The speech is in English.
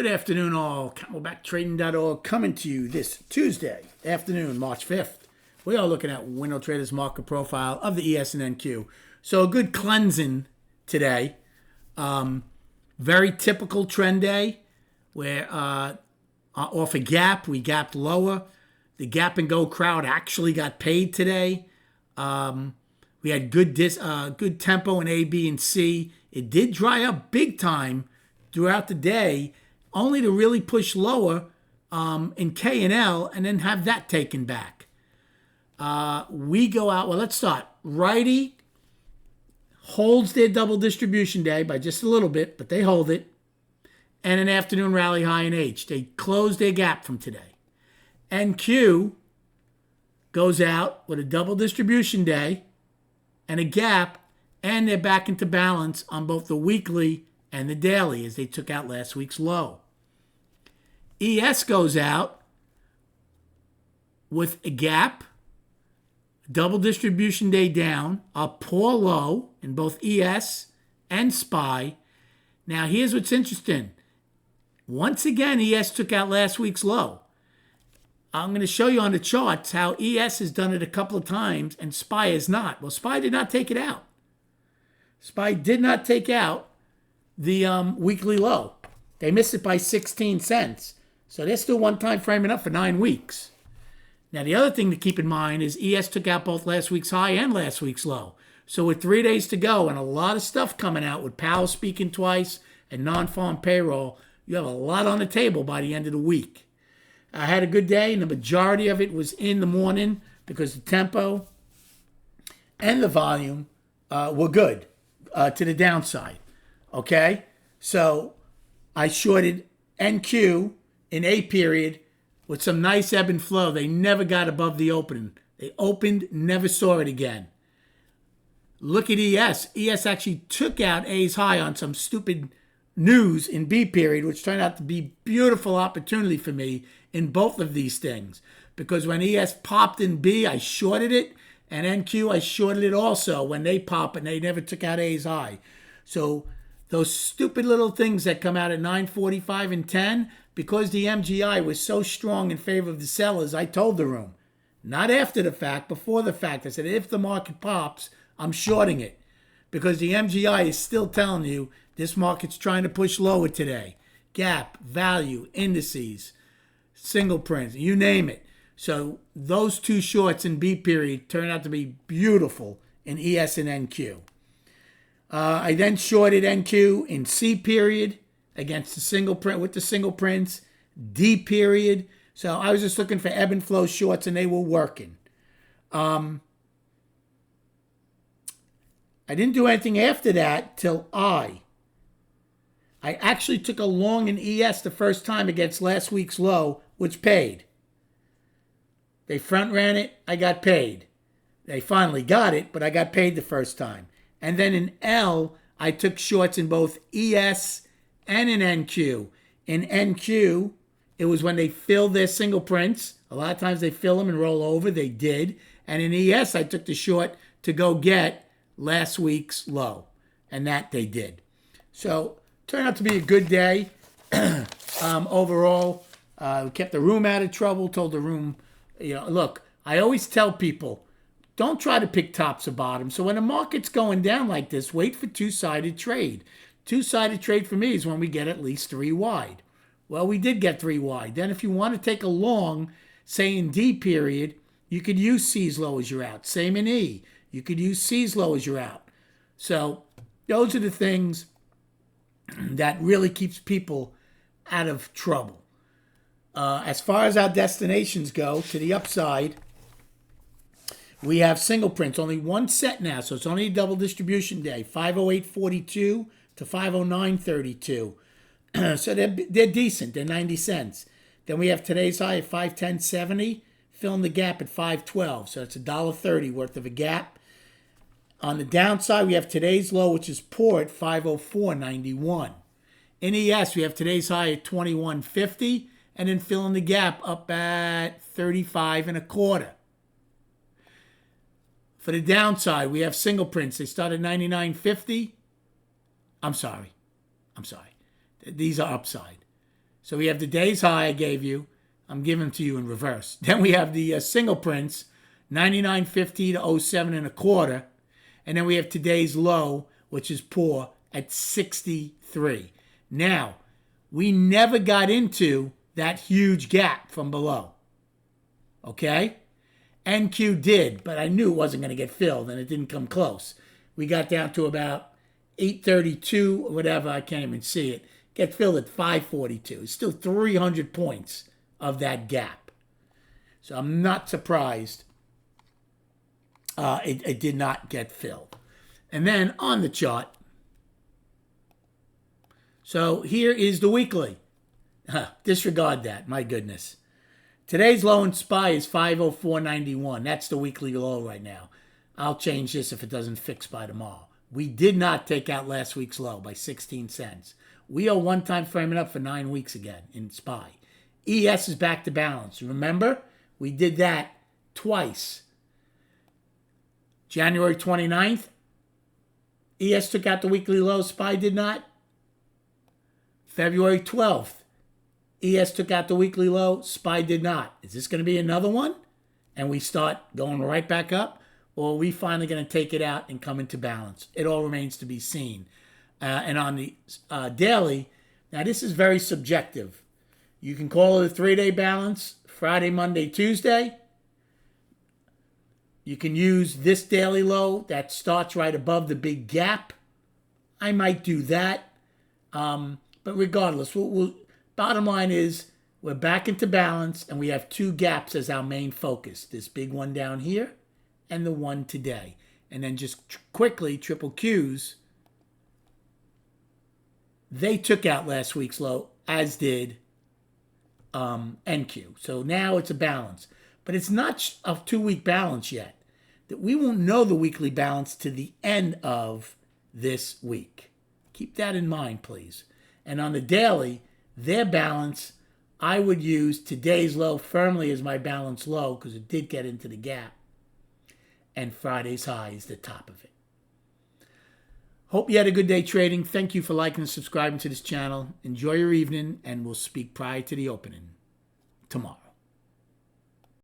Good afternoon, all. CamelbackTrading.org coming to you this Tuesday afternoon, March 5th. We are looking at Window Traders market profile of the ES and NQ. So a good cleansing today. Very typical trend day where off a gap, we gapped lower. The gap and go crowd actually got paid today. We had good tempo in A, B, and C. It did dry up big time throughout the day, only to really push lower in K and L and then have that taken back. We go out, well, let's start. Righty holds their double distribution day by just a little bit, but they hold it. And an afternoon rally high in H. They close their gap from today. NQ goes out with a double distribution day and a gap, and they're back into balance on both the weekly and the daily as they took out last week's low. ES goes out with a gap, double distribution day down, a poor low in both ES and SPY. Now here's what's interesting. Once again, ES took out last week's low. I'm going to show you on the charts how ES has done it a couple of times and SPY has not. Well, SPY did not take it out. SPY did not take out the weekly low. They missed it by 16 cents. So they're still one time framing up for 9 weeks. Now, the other thing to keep in mind is ES took out both last week's high and last week's low. So with 3 days to go and a lot of stuff coming out with Powell speaking twice and non-farm payroll, you have a lot on the table by the end of the week. I had a good day, and the majority of it was in the morning because the tempo and the volume were good to the downside. Okay? So I shorted NQ in A period with some nice ebb and flow. They never got above the opening. They opened, never saw it again. Look at ES. ES actually took out A's high on some stupid news in B period, which turned out to be beautiful opportunity for me in both of these things. Because when ES popped in B, I shorted it, and NQ, I shorted it also when they pop and they never took out A's high. So those stupid little things that come out at 9:45 and 10, because the MGI was so strong in favor of the sellers, I told the room, not after the fact, before the fact, I said, if the market pops, I'm shorting it. Because the MGI is still telling you this market's trying to push lower today. Gap, value, indices, single prints, you name it. So those two shorts in B period turned out to be beautiful in ES and NQ. I then shorted NQ in C period against the single print with the single prints, D period. So I was just looking for ebb and flow shorts, and they were working. I didn't do anything after that till I actually took a long in ES the first time against last week's low, which paid. They front ran it, I got paid. They finally got it, but I got paid the first time. And then in L, I took shorts in both ES and in NQ. In NQ, it was when they filled their single prints. A lot of times they fill them and roll over. They did. And in ES, I took the short to go get last week's low. And that they did. So, turned out to be a good day. Overall, we kept the room out of trouble, told the room, look, I always tell people, don't try to pick tops or bottoms. So when the market's going down like this, wait for two-sided trade. Two-sided trade for me is when we get at least 3 wide. Well, we did get 3 wide. Then if you want to take a long, say in D period, you could use C's low as your out. Same in E. You could use C's low as your out. So those are the things that really keeps people out of trouble. As far as our destinations go, to the upside, we have single prints, only one set now, so it's only a double distribution day, 508.42 to 509.32. So they're decent, they're 90 cents. Then we have today's high at 510.70, filling the gap at 512, so it's $1.30 worth of a gap. On the downside, we have today's low, which is poor, at 504.91. In ES, we have today's high at 21.50, and then filling the gap up at 35.25. For the downside, we have single prints. They start at 99.50. I'm sorry. These are upside. So we have the day's high I gave you. I'm giving them to you in reverse. Then we have the single prints, 99.50 to 07 and a quarter. And then we have today's low, which is poor, at 63. Now, we never got into that huge gap from below. Okay? NQ did, but I knew it wasn't going to get filled, and it didn't come close. We got down to about 832 or whatever. I can't even see it. Get filled at 542. It's still 300 points of that gap. So I'm not surprised it did not get filled. And then on the chart, so here is the weekly. Disregard that, my goodness. Today's low in SPY is 504.91. That's the weekly low right now. I'll change this if it doesn't fix by tomorrow. We did not take out last week's low by 16 cents. We are one time framing up for 9 weeks again in SPY. ES is back to balance. Remember, we did that twice. January 29th, ES took out the weekly low, SPY did not. February 12th, ES took out the weekly low, SPY did not. Is this going to be another one? And we start going right back up? Or are we finally going to take it out and come into balance? It all remains to be seen. And on the daily, now this is very subjective. You can call it a 3-day balance, Friday, Monday, Tuesday. You can use this daily low that starts right above the big gap. I might do that. But regardless, bottom line is we're back into balance and we have 2 gaps as our main focus. This big one down here and the one today. And then just quickly, triple Qs. They took out last week's low, as did NQ. So now it's a balance. But it's not a 2-week balance yet. That we won't know the weekly balance to the end of this week. Keep that in mind, please. And on the daily, their balance, I would use today's low firmly as my balance low because it did get into the gap. And Friday's high is the top of it. Hope you had a good day trading. Thank you for liking and subscribing to this channel. Enjoy your evening, and we'll speak prior to the opening tomorrow.